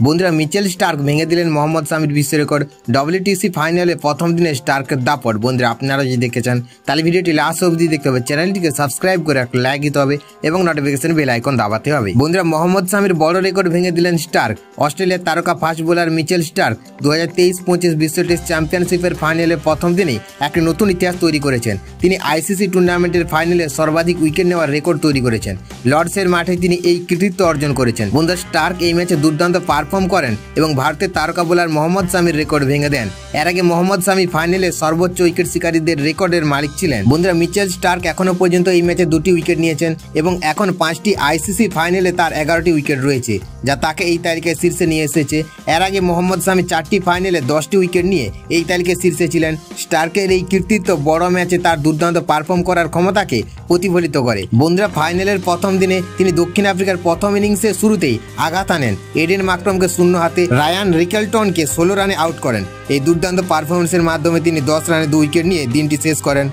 বন্ধুরা Mitchell Starc ভেঙে দিলেন মোহাম্মদ সামির বিশ্ব রেকর্ড। WTC ফাইনালে প্রথম দিনে স্টার্কের দাপট। বন্ধুরা আপনারা যদি দেখতে চান তাহলে ভিডিওটি লাস্ট অবধি দেখতে হবে, চ্যানেলটিকে সাবস্ক্রাইব করে একটা লাইক দিতে হবে এবং নোটিফিকেশন বেল আইকন দাবাতে হবে। বন্ধুরা মোহাম্মদ সামির বড় রেকর্ড ভেঙে দিলেন স্টার্ক। অস্ট্রেলিয়ার তারকা ফাস্ট বোলার মিচেল স্টার্ক 2023-25 বিশ্ব টেস্ট চ্যাম্পিয়নশিপের ফাইনালে প্রথম দিনেই একটি নতুন ইতিহাস তৈরি করেছেন। তিনি ICC টুর্নামেন্টের ফাইনালে সর্বাধিক উইকেট নেওয়ার রেকর্ড তৈরি করেছেন। লর্ডসের মাঠে তিনি এই কৃতিত্ব অর্জন করেছেন। বন্ধুরা স্টার্ক এই ম্যাচে দুর্দান্ত পারফর্ম করেন এবং ভারতের তারকা বোলার মোহাম্মদ সামির রেকর্ড ভেঙে দেন। এর আগে মোহাম্মদ সামি ফাইনালে সর্বোচ্চ উইকেট শিকারীদের রেকর্ডের মালিক ছিলেন। বন্ধুরা মিচেল স্টার্ক এখনো পর্যন্ত এই ম্যাচে 2টি উইকেট নিয়েছেন এবং এখন 5টি ICC ফাইনালে তার 11টি উইকেট রয়েছে, যা তাকে এই তালিকায় শীর্ষে নিয়ে এসেছে। এর আগে মোহাম্মদ সামি 4টি ফাইনালে 10টি উইকেট নিয়ে এই তালিকায় শীর্ষে ছিলেন। স্টার্কের এই কৃতিত্ব বড় ম্যাচে তার দুর্দান্ত পারফর্ম করার ক্ষমতাকে প্রতিফলিত করে। বন্ধুরা ফাইনালের প্রথম দিনে তিনি দক্ষিণ আফ্রিকার প্রথম ইনিংসের শুরুতেই আঘাত আনেন। এডেন মাকটমকে শূন্য হাতে রায়ান রিকেলটনকে 16 রানে আউট করেন। এই দুর্দান্ত পারফরমেন্সের মাধ্যমে তিনি 10 রানে 2 উইকেট নিয়ে দিনটি শেষ করেন।